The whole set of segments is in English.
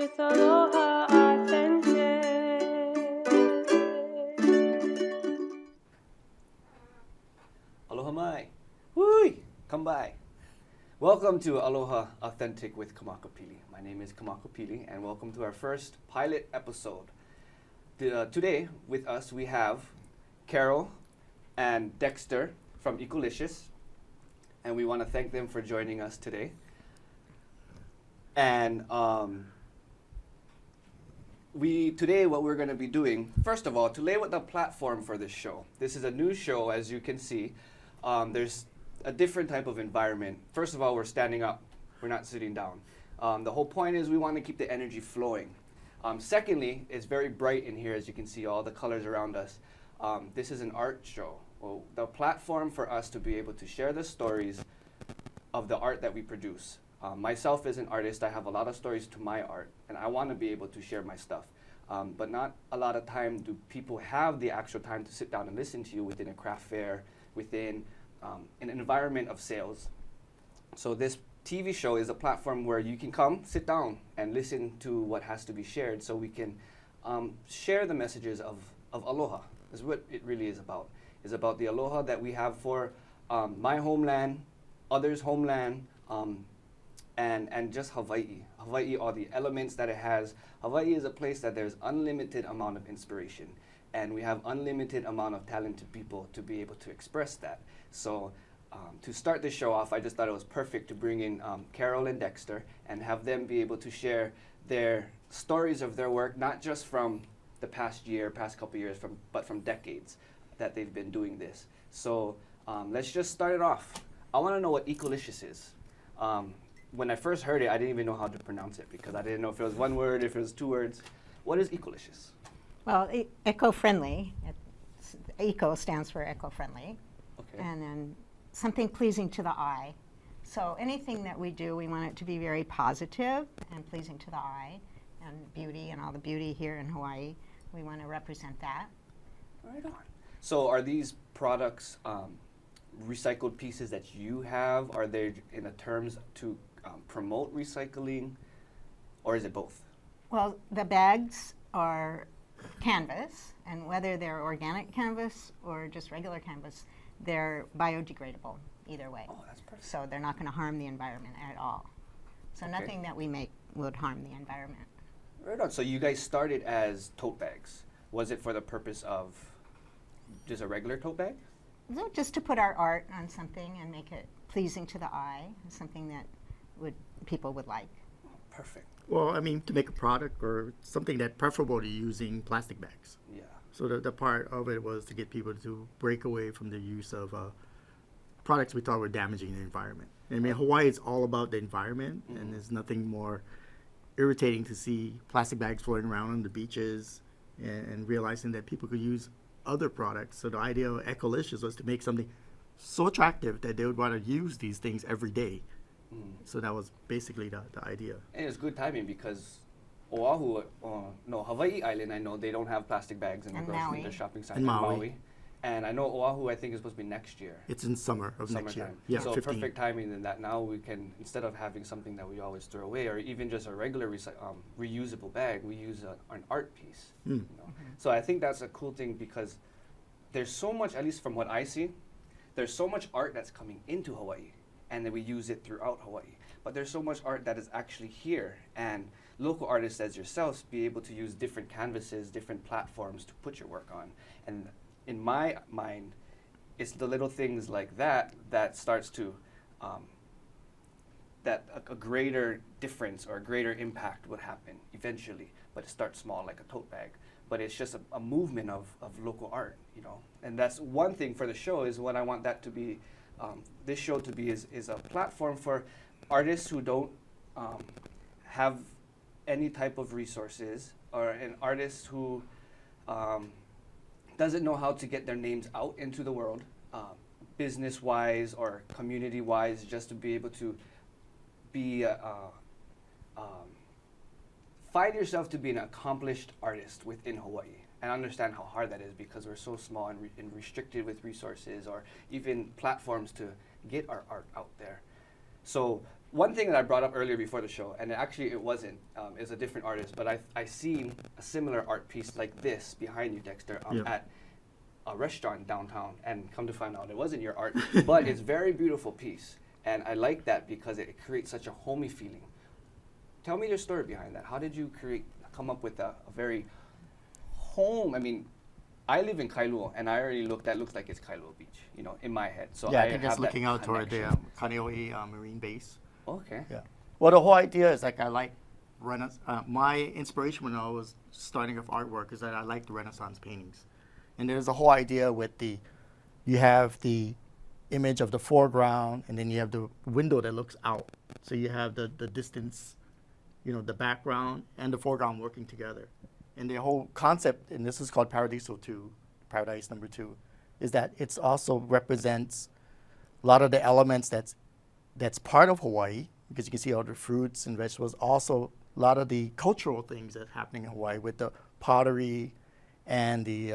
It's Aloha Authentic. Aloha mai. Woo! Come by. Welcome to Aloha Authentic with Kamakapili. My name is Kamakapili, and welcome to our first pilot episode. Today, with us, we have Carol and Dexter from Ecolicious, and we want to thank them for joining us today. And today what we're going to be doing, first of all, to lay out the platform for this show. This is a new show, as you can see. There's a different type of environment. First of all, we're standing up. We're not sitting down. The whole point is we want to keep the energy flowing. Secondly, it's very bright in here, as you can see, all the colors around us. This is an art show. Well, the platform for us to be able to share the stories of the art that we produce. Myself as an artist, I have a lot of stories to my art, and I want to be able to share my stuff. But not a lot of time do people have the actual time to sit down and listen to you within a craft fair, within an environment of sales. So this TV show is a platform where you can come, sit down, and listen to what has to be shared so we can share the messages of aloha. That's what it really is about. It's about the aloha that we have for my homeland, others' homeland, and just Hawaii. Hawaii, all the elements that it has. Hawaii is a place that there's unlimited amount of inspiration, and we have unlimited amount of talented people to be able to express that. So to start the show off, I just thought it was perfect to bring in Carol and Dexter and have them be able to share their stories of their work, not just from the past year, past couple years, but from decades that they've been doing this. So let's just start it off. I want to know what Ecolicious is. When I first heard it, I didn't even know how to pronounce it because I didn't know if it was one word, if it was two words. What is Ecolicious? Well, eco-friendly. Eco stands for eco-friendly. Okay. And then something pleasing to the eye. So anything that we do, we want it to be very positive and pleasing to the eye, and beauty, and all the beauty here in Hawaii. We want to represent that. Right on. So are these products recycled pieces that you have? Are they in the terms to promote recycling, or is it both? Well, the bags are canvas, and whether they're organic canvas or just regular canvas, they're biodegradable either way. Oh, that's perfect. So they're not going to harm the environment at all. So Okay. nothing that we make would harm the environment. Right on. So you guys started as tote bags. Was it for the purpose of just a regular tote bag? So just to put our art on something and make it pleasing to the eye, something that people would like. Perfect. Well, I mean, to make a product or something that preferable to using plastic bags. Yeah. So the part of it was to get people to break away from the use of products we thought were damaging the environment. I mean, Hawaii is all about the environment, and there's nothing more irritating to see plastic bags floating around on the beaches and realizing that people could use other products. So the idea of Ecolicious was to make something so attractive that they would want to use these things every day. So that was basically the idea. And it's good timing because Oʻahu, Hawaii Island, I know they don't have plastic bags in And the Maui. shopping center. And Maui. And I know Oʻahu, I think, is supposed to be next year. It's in summer of next year. Summertime. Yeah, So 15. perfect timing in that now we can, instead of having something that we always throw away or even just a regular reusable bag, we use an art piece. You know? So I think that's a cool thing because there's so much, at least from what I see, there's so much art that's coming into Hawaii and then we use it throughout Hawaii. But there's so much art that is actually here, and local artists as yourselves be able to use different canvases, different platforms to put your work on. And in my mind, it's the little things like that that starts to, that a greater difference or a greater impact would happen eventually. But it starts small, like a tote bag. But it's just a movement of local art, you know. And that's one thing for the show is what I want that to be, this show to be is a platform for artists who don't have any type of resources, or an artist who doesn't know how to get their names out into the world, business-wise or community-wise, just to be able to be find yourself to be an accomplished artist within Hawaii. And understand how hard that is because we're so small and restricted with resources or even platforms to get our art out there. So one thing that I brought up earlier before the show, and actually it wasn't, it's a different artist, but I seen a similar art piece like this behind you, Dexter, at a restaurant downtown, and come to find out it wasn't your art, but it's very beautiful piece, and I like that because it creates such a homey feeling. Tell me your story behind that. How did you come up with a very home? I mean, I live in Kailua, and I already that looks like it's Kailua Beach, you know, in my head. So Yeah, I I think have it's looking that out toward the connection. Kaneohe Marine Base. Okay. Yeah. Well, the whole idea is like I like Renaissance. My inspiration when I was starting off artwork is that I like the Renaissance paintings, and there's a whole idea with you have the image of the foreground, and then you have the window that looks out. So you have the distance, you know, the background and the foreground working together. And the whole concept, and this is called Paradiso 2, Paradise number 2, is that it's also represents a lot of the elements that's part of Hawaii, because you can see all the fruits and vegetables. Also, a lot of the cultural things that's happening in Hawaii with the pottery and the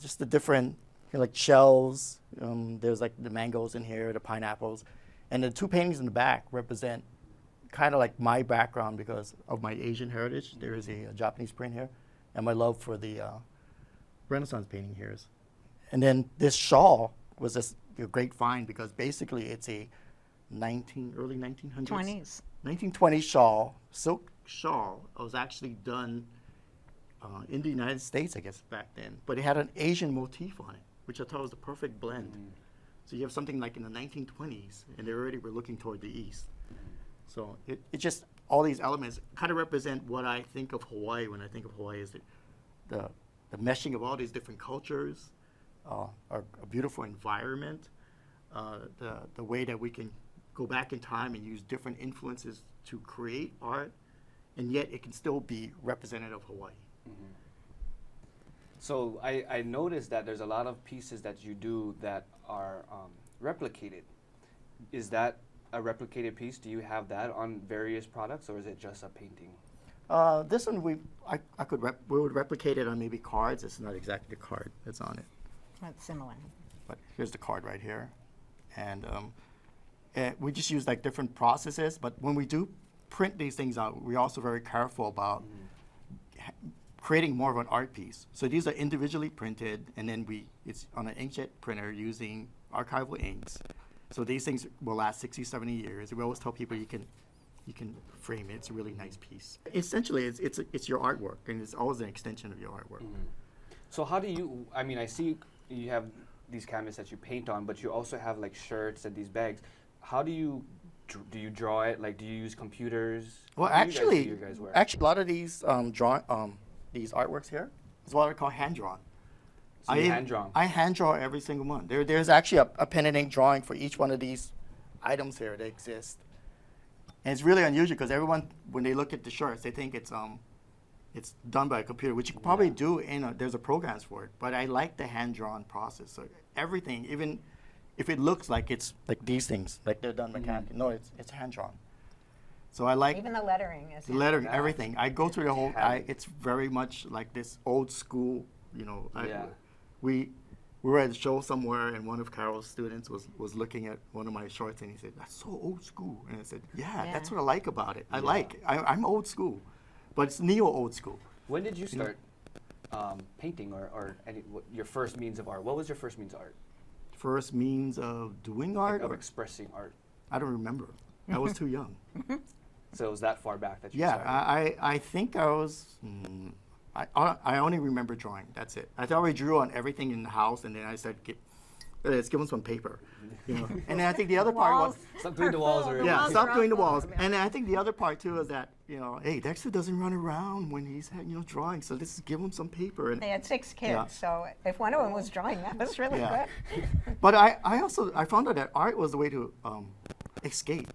just the different, you know, like shells. There's like the mangoes in here, the pineapples, and the two paintings in the back represent kind of like my background because of my Asian heritage. There is a Japanese print here, and my love for the Renaissance painting here. And then this shawl was just a great find because basically it's a early 1900s. 20s. 1920s shawl, silk shawl. It was actually done in the United States, I guess, back then. But it had an Asian motif on it, which I thought was the perfect blend. So you have something like in the 1920s, and they already were looking toward the east. So it just, all these elements kind of represent what I think of Hawaii when I think of Hawaii is the meshing of all these different cultures, a beautiful environment, the way that we can go back in time and use different influences to create art, and yet it can still be representative of Hawaii. Mm-hmm. So I noticed that there's a lot of pieces that you do that are replicated. Is that a replicated piece? Do you have that on various products, or is it just a painting? This one we would replicate it on maybe cards. It's not exactly the card that's on it, That's similar. but here's the card right here, and we just use like different processes. But when we do print these things out, we're also very careful about creating more of an art piece. So these are individually printed, and then it's on an inkjet printer using archival inks. So these things will last 60, 70 years. We always tell people you can frame it. It's a really nice piece. Essentially, it's your artwork, and it's always an extension of your artwork. So how do you, I mean, I see you have these canvas that you paint on, but you also have like shirts and these bags. How do you draw it? Like, do you use computers? Well, How do you guys do actually, your guys' work? a lot of these these artworks here is what I call hand drawn. So you hand draw 'em. I hand draw every single one. There's actually a pen and ink drawing for each one of these items here that exist. And it's really unusual because everyone, when they look at the shirts, they think it's done by a computer, which you can probably do there's a programs for it. But I like the hand drawn process. So everything, even if it looks like it's like these things, like they're done mechanically, no, it's hand drawn. So I like Even the lettering is. the lettering, Yeah. everything. I go through the whole. Have it. It's very much like this old school. You know, Yeah. we were at a show somewhere, and one of Carol's students was looking at one of my shorts, and he said, "That's so old school." And I said, "Yeah, Yeah. that's what I like about it. I'm old school, but it's neo old school." When did you start painting or your first means of art? What was your first means of art? First means of doing Like, art, of or expressing art? I don't remember. I was too young. So it was that far back that you Yeah, started? I think I was. I only remember drawing. That's it. I thought I drew on everything in the house, and then I said, "Let's give them some paper," you know. And then I think the other part was, Stop doing the walls or yeah, walls stop are doing the full walls. of them. And I think the other part too is that, you know, hey, Dexter doesn't run around when he's drawing, so let's give him some paper. And They had 6 kids, Yeah. so if one of them was drawing, that was really Yeah. good. But I found out that art was the way to escape,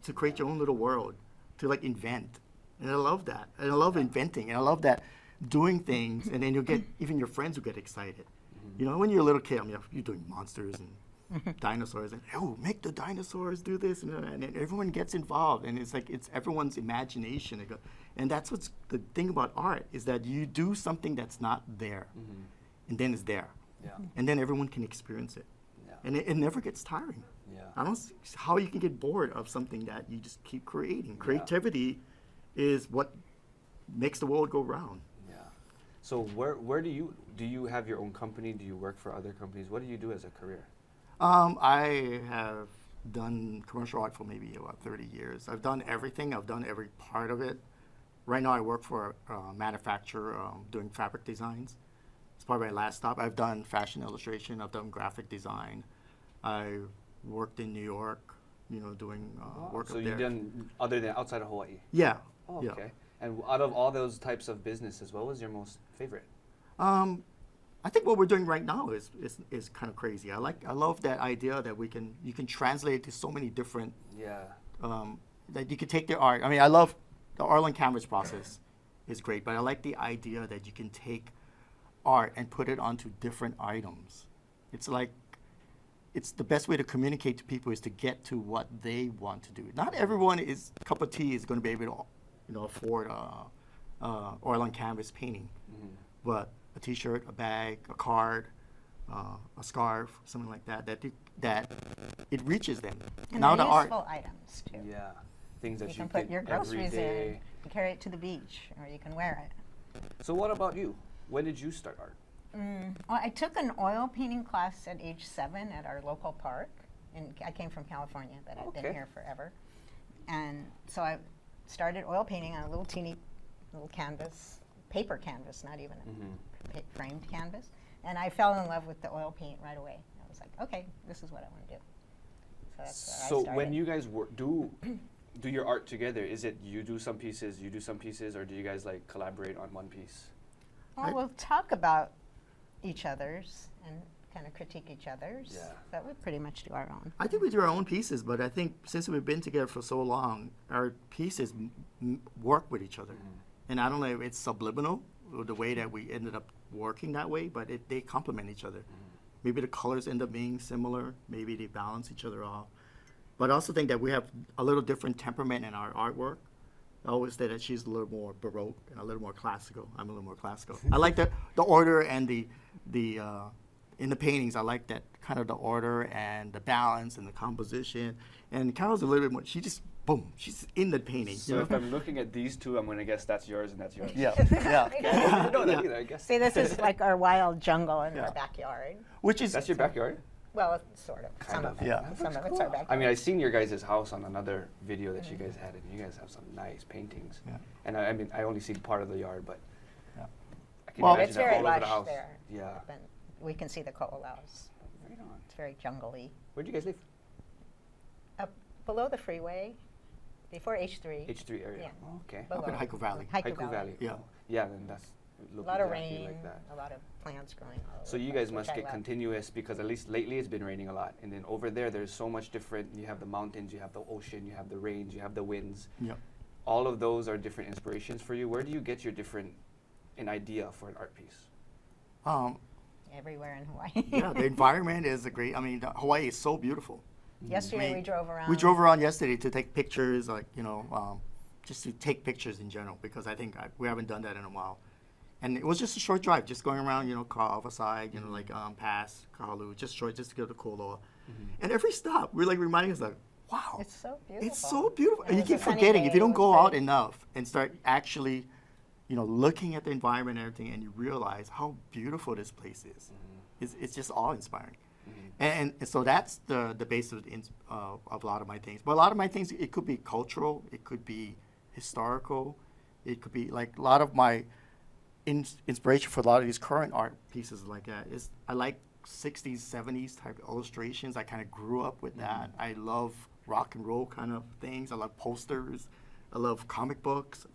to create your own little world, to like invent. And I love that. And I love inventing. And I love that doing things, and then you'll get, even your friends will get excited. You know, when you're a little kid, I mean, you're doing monsters and dinosaurs, and oh, make the dinosaurs do this, and then everyone gets involved, and it's like it's everyone's imagination. And that's what's the thing about art, is that you do something that's not there, and then it's there. Yeah. And then everyone can experience it. Yeah. And it never gets tiring. Yeah. I don't see how you can get bored of something that you just keep creating. Creativity is what makes the world go round. Yeah. So where do you have your own company? Do you work for other companies? What do you do as a career? I have done commercial art for maybe about 30 years. I've done everything. I've done every part of it. Right now I work for a manufacturer doing fabric designs. It's probably my last stop. I've done fashion illustration. I've done graphic design. I worked in New York, doing work So up you've there. done other than outside of Hawaii? Yeah. Oh, yeah. okay. And out of all those types of businesses, what was your most favorite? I think what we're doing right now is kind of crazy. I love that idea that you can translate it to so many different that you can take their art. I mean, I love the oil and canvas process is great, but I like the idea that you can take art and put it onto different items. It's the best way to communicate to people is to get to what they want to do. Not everyone cup of tea is going to be able to afford oil and canvas painting, but a T-shirt, a bag, a card, a scarf, something like that it reaches them. And now they're the art. useful items too. Yeah. Things that You can put your every groceries day. in, and carry it to the beach, or you can wear it. So what about you? When did you start art? Well, I took an oil painting class at age 7 at our local park, and I came from California, but I've been Okay. here forever. And so I started oil painting on a little teeny little canvas, paper canvas, not even a framed canvas. And I fell in love with the oil paint right away. I was like, okay, this is what I want to do. So that's where I So started. when you guys do your art together, is it you do some pieces, you do some pieces, or do you guys like collaborate on one piece? Well, we'll talk about each other's and kind of critique each other's. Yeah. But we pretty much do our own. I think we do our own pieces, but I think since we've been together for so long, our pieces work with each other. And I don't know if it's subliminal, or the way that we ended up working that way, but they complement each other. Maybe the colors end up being similar, maybe they balance each other off. But I also think that we have a little different temperament in our artwork. I always say that she's a little more Baroque and a little more classical. I'm a little more classical. I like the order and the in the paintings, I like that kind of the order and the balance and the composition. And Carol's a little bit more, she's in the painting. So if I'm looking at these two, I'm going to guess that's yours and that's yours. Yeah. I didn't know that either, I guess. See, this is like our wild jungle in our backyard. Which is That's your backyard? Well, sort of. Some of it. Yeah. Some of it's our backyard. I mean, I seen your guys' house on another video that you guys had, and you guys have some nice paintings. Yeah. And I mean, I only see part of the yard, but Yeah. I can Well, imagine It's that very all over lush the house. there. Yeah. But we can see the ko'olaus. Right on. It's very jungle-y. Where'd you guys live? Up below the freeway, before H3. H3 area. Yeah. Oh, okay. Below. Up in Haiku Valley. Haiku Valley. Yeah. Yeah, then that's A look lot of exactly rain, like that. a lot of plants growing all over So the you place, guys must which I get love. continuous because at least lately it's been raining a lot. And then over there's so much different. You have the mountains, you have the ocean, you have the rains, you have the winds. Yep. All of those are different inspirations for you. Where do you get your an idea for an art piece? Everywhere in Hawaii. Yeah, the environment is Hawaii is so beautiful. Yesterday I we drove around. We drove around yesterday to take pictures, just to take pictures in general, because I think we haven't done that in a while. And it was just a short drive, just going around, Ka'ava side, past Kahalu, just short, just to go to Koloa. And every stop, we're reminding us, wow, It's so beautiful. it's so beautiful. And And it you was a keep sunny forgetting, day, if you it don't was go out great. enough and start actually, looking at the environment and everything, and you realize how beautiful this place is. It's just awe-inspiring. And so that's the base of a lot of my things. But a lot of my things, it could be cultural, it could be historical, it could be a lot of my inspiration for a lot of these current art pieces like that is I like 60s, 70s type illustrations. I kind of grew up with that. I love rock and roll kind of things. I love posters. I love comic books.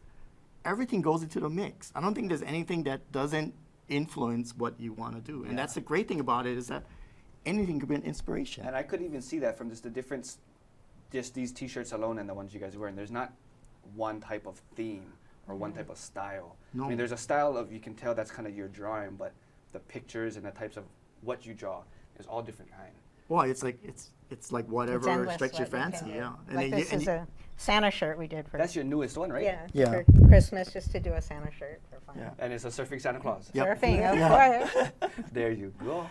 Everything goes into the mix. I don't think there's anything that doesn't influence what you want to do. And that's the great thing about it is that anything could be an inspiration. And I could even see that from just the difference, just these T-shirts alone and the ones you guys are wearing. There's not one type of theme or one type of style. No. I mean, there's a style of, you can tell that's kind of your drawing, but the pictures and the types of what you draw is all different kind. Well, it's like whatever endless strikes your what you can fancy, do. yeah. Like this is a Santa shirt we did for That's your newest one, right? Yeah. for Christmas, just to do a Santa shirt for fun. Yeah. And it's a surfing Santa Claus. Yep. Surfing, of course. There you go.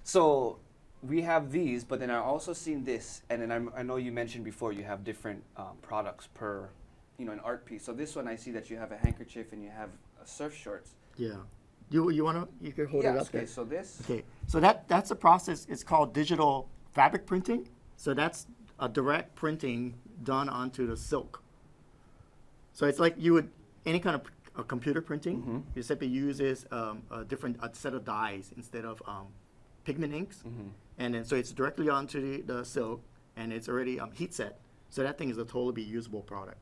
So we have these, but then I also seen this, and then I know you mentioned before you have different products per, an art piece. So this one I see that you have a handkerchief and you have surf shorts. Yeah. You can hold it up Okay, there. so this. Okay, so that's a process. It's called digital fabric printing. So that's a direct printing done onto the silk. So it's like you would any kind of computer printing. You simply uses a set of dyes instead of pigment inks, and then so it's directly onto the silk, and it's already heat set. So that thing is a totally usable product.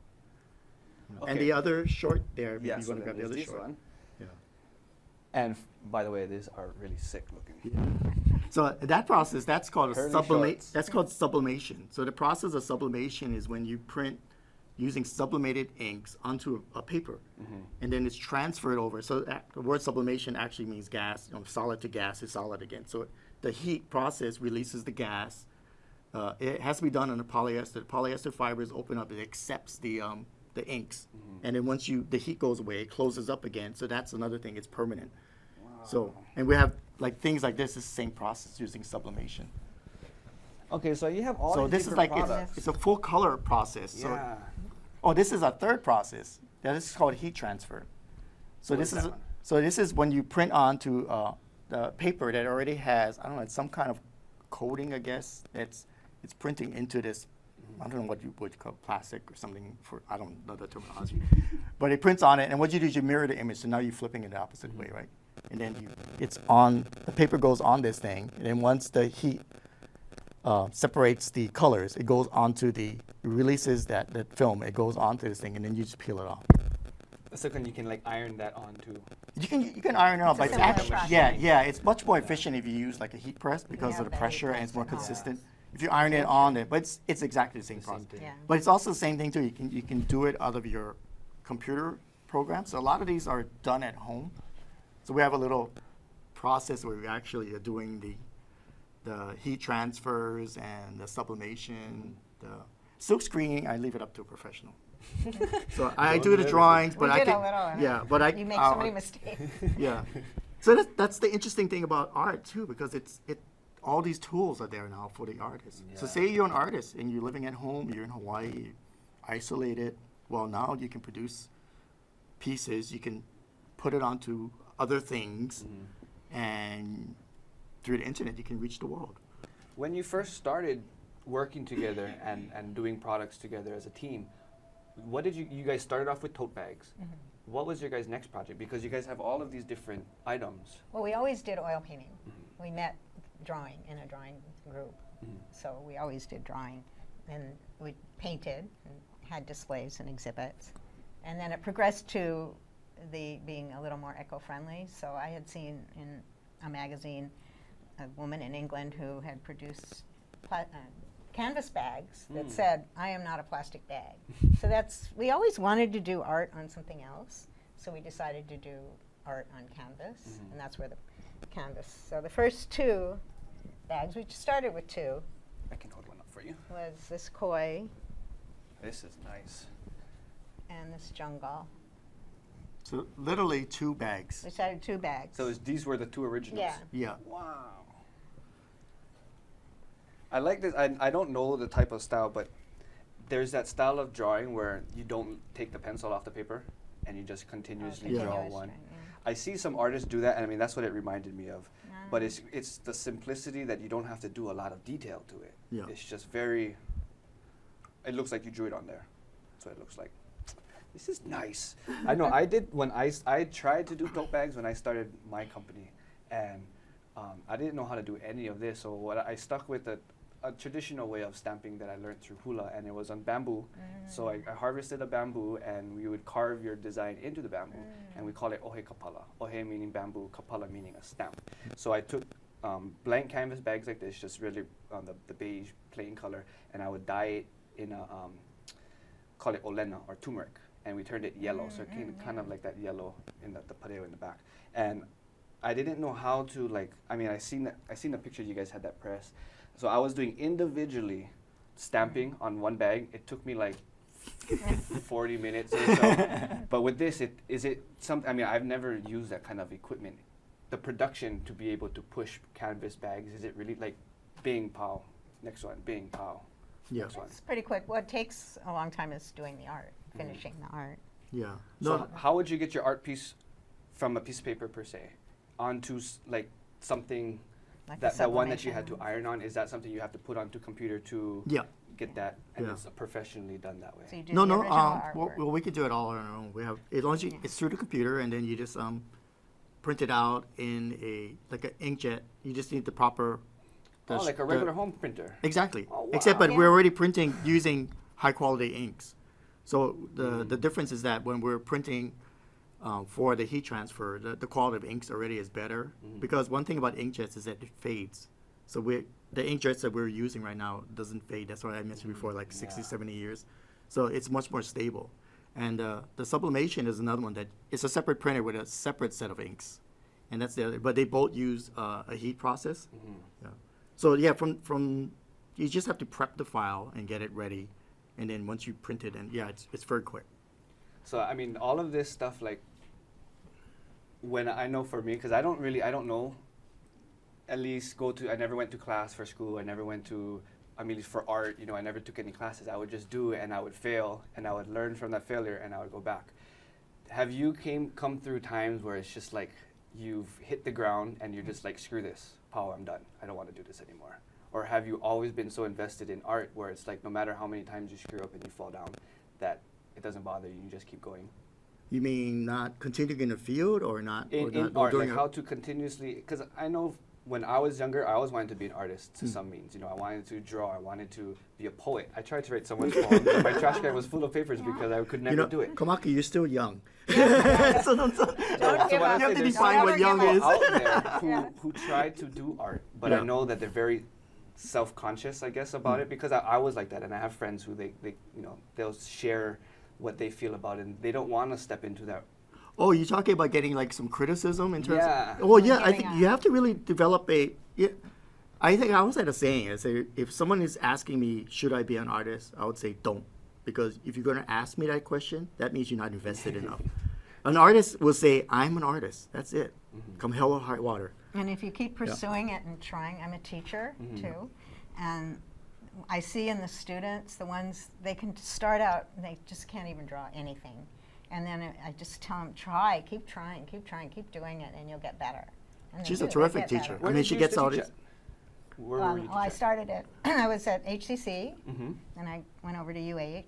Okay. And the other short there, Yeah, you so want to grab the there's other this short. one. Yeah. And by the way, these are really sick looking. So that process, that's called Curly sublimate. shorts. That's called sublimation. So the process of sublimation is when you print using sublimated inks onto a paper, and then it's transferred over. So the word sublimation actually means gas. Solid to gas is solid again. So the heat process releases the gas. It has to be done on the polyester. The polyester fibers open up. It accepts the inks, and then once the heat goes away, it closes up again. So that's another thing. It's permanent. So, and we have things like this is the same process using sublimation. Okay, so you have all So these this is different like products. it's a full color process. So, Yeah. oh, this is a third process. This is called heat transfer. So What this is that one? this is when you print onto the paper that already has it's some kind of coating, I guess. It's printing into this. I don't know what you would call plastic or something I don't know the terminology, but it prints on it, and what you do is you mirror the image. So now you're flipping it the opposite way, right? And then the paper goes on this thing, and then once the heat separates the colors, it goes onto it releases that film. It goes onto this thing, and then you just peel it off. So you can like iron that onto. You can iron it off, but it's similar actually process. it's much more efficient if you use like a heat press because Yeah, of the the heat pressure and press it's more and all that. consistent. If you iron it on it, but it's exactly the same The same process. thing. Yeah. But it's also the same thing too. You can do it out of your computer program. So a lot of these are done at home. So we have a little process where we actually are doing the heat transfers and the sublimation, the silk screening. I leave it up to a professional. So I Don't do do the everything. drawings, We but I did can a little. yeah, but I You make so many mistakes. yeah. So that's the interesting thing about art too, because all these tools are there now for the artist. So Yeah. say you're an artist and you're living at home, you're in Hawaii, you're isolated. Well, now you can produce pieces. You can put it onto other things, and through the internet, you can reach the world. When you first started working together and doing products together as a team, what did you guys started off with tote bags? What was your guys' next project? Because you guys have all of these different items. Well, we always did oil painting. We met drawing in a drawing group. So we always did drawing. And we painted and had displays and exhibits. And then it progressed to being a little more eco-friendly. So I had seen in a magazine a woman in England who had produced canvas bags that said, "I am not a plastic bag." So we always wanted to do art on something else. So we decided to do art on canvas, and that's where the canvas. So the first two bags, we started with two, I can hold one up for you. was this koi This is nice. and this jungle. So literally 2 bags. We started 2 bags. So these were the 2 originals? Yeah. Yeah. Wow. I like this. I don't know the type of style, but there's that style of drawing where you don't take the pencil off the paper and you just continuously Yeah. draw Continuous one. drawing, yeah. I see some artists do that, and I mean that's what it reminded me of. But Ah. it's the simplicity that you don't have to do a lot of detail to it. Yeah. It's just very. It looks like you drew it on there. That's what it looks like. This is nice. I know I did when I tried to do tote bags when I started my company, and I didn't know how to do any of this. So what I stuck with a traditional way of stamping that I learned through hula, and it was on bamboo. So I harvested a bamboo, and we would carve your design into the bamboo, and we call it ohe kapala. Ohe meaning bamboo, kapala meaning a stamp. So I took blank canvas bags like this, just really the beige plain color, and I would dye it in a call it olena or turmeric, and we turned it yellow, so it came kind of like that yellow in the pareo in the back. And I didn't know how to I seen the picture you guys had that press. So I was doing individually stamping on one bag. It took me like 40 minutes or so. But with this, I've never used that kind of equipment. The production to be able to push canvas bags, is it really like Bing, pow. Next one, bing, pow. Yeah. Next one. It's pretty quick. What takes a long time is doing the art, finishing the art. Yeah. So No, how would you get your art piece from a piece of paper per se onto like something Like a that one that you had to sublimation. iron on? Is that something you have to put onto computer to yeah. get that, and Yeah. it's professionally done that way? So you do No, the no. original Well, artwork. well, we could do it all on our own. We have as long as you, Yeah. it's through the computer, and then you just print it out in a like an inkjet. You just need the proper. Oh, like a regular home printer. Exactly. Oh, Except, wow. but we're already printing using high quality inks. So the difference is that when we're printing for the heat transfer, the quality of inks already is better. Because one thing about inkjets is that it fades. So the inkjets that we're using right now doesn't fade. That's what I mentioned before, like 60, 70 years. So it's much more stable. And the sublimation is another one that it's a separate printer with a separate set of inks. And that's the other, but they both use a heat process. Yeah. So yeah, from you just have to prep the file and get it ready, and then once you print it, and yeah, it's very quick. So I mean, all of this stuff, like, when I know for me, because I don't know, at least I never went to class for school. I never went to, I mean, for art, I never took any classes. I would just do it, and I would fail, and I would learn from that failure, and I would go back. Have you come through times where it's just like you've hit the ground and you're just like, screw this, Paul, I'm done. I don't want to do this anymore. Or have you always been so invested in art where it's like no matter how many times you screw up and you fall down, that it doesn't bother you, you just keep going? You mean not continuing in the field, or not? In not art, doing like how to continuously, because I know when I was younger, I always wanted to be an artist to some means. I wanted to draw, I wanted to be a poet. I tried to write so much poems, and my trash can was full of papers because I could never do it. Kamaki, you're still young. so Don't So give when up. I You have say to there's define some what young people is. out there Yeah. who try to do art, but Yeah. I know that they're very self-conscious, I guess, about it, because I was like that, and I have friends who they'll share what they feel about it, and they don't want to step into that. Oh, you're talking about getting like some criticism in terms Yeah. of. Well, yeah, I Giving think up. you have to really develop a. Yeah, I think I always had a saying. I say, if someone is asking me, should I be an artist, I would say don't. Because if you're going to ask me that question, that means you're not invested enough. An artist will say, I'm an artist. That's it. Come hell or high water. And if you keep pursuing it and trying, I'm a teacher too, and I see in the students, the ones, they can start out, they just can't even draw anything. And then I just tell them, keep trying, keep doing it, and you'll get better. And they She's do, a they terrific get teacher. better. Where I mean, did she you gets used to all teach this. at? Where were you Well, I teaching? started at, I was at HCC, Mm-hmm. and I went over to UH,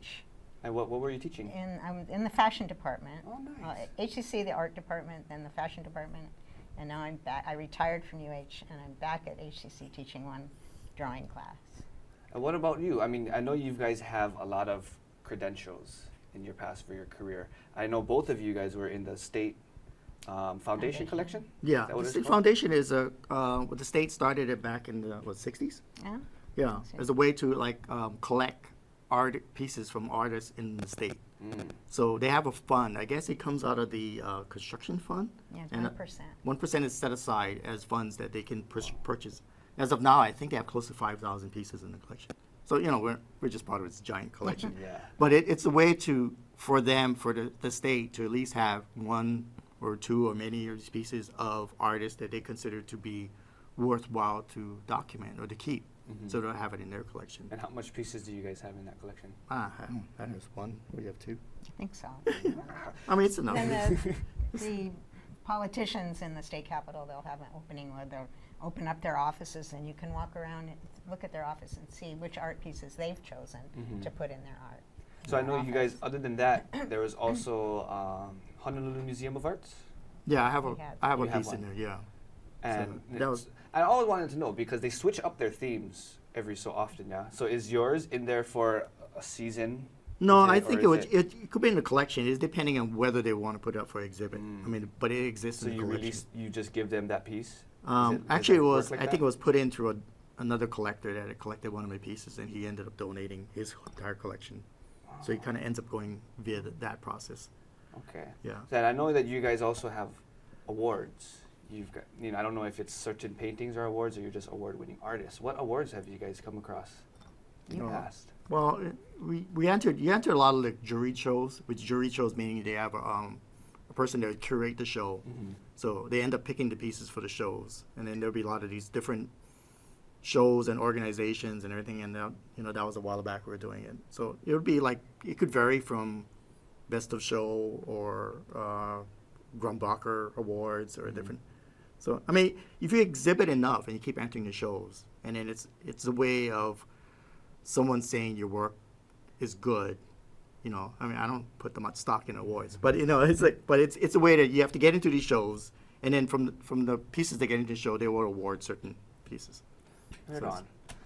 And what were you teaching? and I was in the fashion department. Oh, nice. HCC, the art department, then the fashion department, and now I'm back. I retired from UH, and I'm back at HCC teaching one drawing class. And what about you? I mean, I know you guys have a lot of credentials in your past for your career. I know both of you guys were in the state foundation collection. Yeah, Is that what the it's State called? Foundation is the state started it back in the 60s. Yeah. Yeah, See. as a way to like collect art pieces from artists in the state. Mm. So they have a fund. I guess it comes out of the construction fund. Yeah, it's And, 1%. 1% is set aside as funds that they can purchase. As of now, I think they have close to 5,000 pieces in the collection. So we're just part of this giant collection. Yeah. But it's a way for the state to at least have one or two or many of these pieces of artists that they consider to be worthwhile to document or to keep. So they'll have it in their collection. And how much pieces do you guys have in that collection? That is one. We have two. I think so. I mean, it's enough. Then the politicians in the state capitol, they'll have an opening where they'll open up their offices, and you can walk around and look at their office and see which art pieces they've chosen to put in their art. in So I their know you guys, office. other than that, there was also Honolulu Museum of Arts. Yeah, I We had- have a You have piece in one. there. Yeah. And So that was- I always wanted to know because they switch up their themes every so often, yeah? So is yours in there for a season? No, Is I it, think or it is would. It could be in the collection. It's depending on whether they want to put it up for exhibit. I mean, but it exists So in the you collection. release, you just give them that piece? Actually, it was. Work like I that? think it was put in through another collector that had collected one of my pieces, and he ended up donating his entire collection. So he kind of ends up going via that process. Okay. Yeah. And I know that you guys also have awards. You've got, I don't know if it's certain paintings or awards, or you're just award-winning artists. What awards have you guys come across in the No. past? Well, you enter a lot of the jury shows, which jury shows meaning they have a person that would curate the show. So they end up picking the pieces for the shows, and then there'll be a lot of these different shows and organizations and everything, and that was a while back we were doing it. So it would be like, it could vary from best of show or Grumbacher awards or different. So I mean, if you exhibit enough and you keep entering the shows, and then it's a way of someone saying your work is good. I mean, I don't put that much stock in awards, but it's like, but it's a way that you have to get into these shows, and then from the pieces that get into the show, they will award certain pieces. Right on.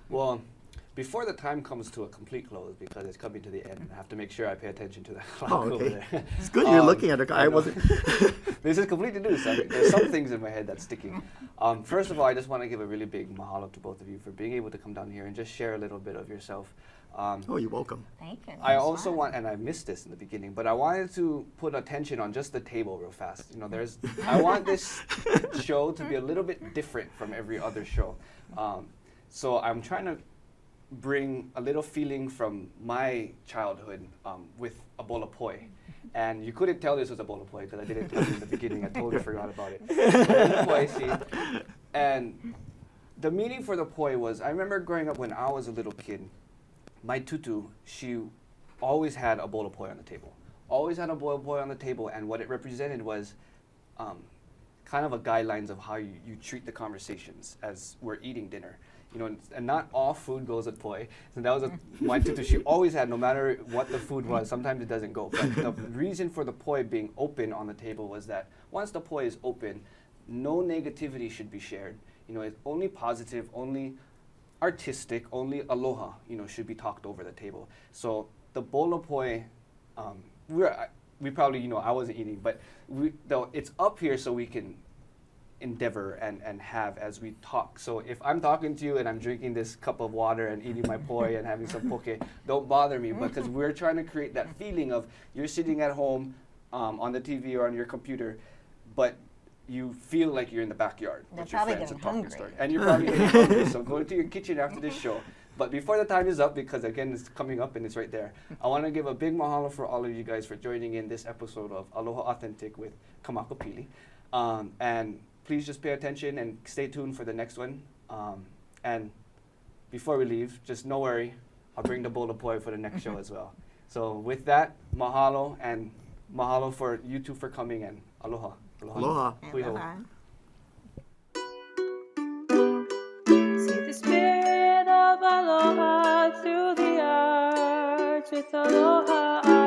Well, before the time comes to a complete close, because it's coming to the end, I have to make sure I pay attention to the clock over Okay. there. It's good you're looking at it. I wasn't. This is completely new, so there's some things in my head that's sticking. First of all, I just want to give a really big mahalo to both of you for being able to come down here and just share a little bit of yourself. Oh, you're welcome. Thank you. I That's also fun. want, and I missed this in the beginning, but I wanted to put attention on just the table real fast. I want this show to be a little bit different from every other show. So I'm trying to bring a little feeling from my childhood with a bowl of poi. And you couldn't tell this was a bowl of poi because I didn't tell you in the beginning. I totally forgot about it. But poi, see? And the meaning for the poi was, I remember growing up when I was a little kid, my tutu, she always had a bowl of poi on the table. Always had a bowl of poi on the table, and what it represented was kind of a guidelines of how you treat the conversations as we're eating dinner. And not all food goes with poi. So that was my tutu. She always had, no matter what the food was, sometimes it doesn't go. But the reason for the poi being open on the table was that once the poi is open, no negativity should be shared. It's only positive, only artistic, only aloha, should be talked over the table. So the bowl of poi, we probably, I wasn't eating, but it's up here so we can endeavor and have as we talk. So if I'm talking to you and I'm drinking this cup of water and eating my poi and having some poke, don't bother me, because we're trying to create that feeling of you're sitting at home on the TV or on your computer, but you feel like you're in the backyard They're with your probably friends and getting talking hungry. story. And you're probably getting hungry, so go to your kitchen after this show. But before the time is up, because again, it's coming up and it's right there, I want to give a big mahalo for all of you guys for joining in this episode of Aloha Authentic with Kamakapili. And please just pay attention and stay tuned for the next one. And before we leave, just no worry, I'll bring the bowl of poi for the next show as well. So with that, mahalo, and mahalo for you two for coming, and aloha. Aloha. Hui hou. Aloha. See the spirit of aloha through the arts with aloha.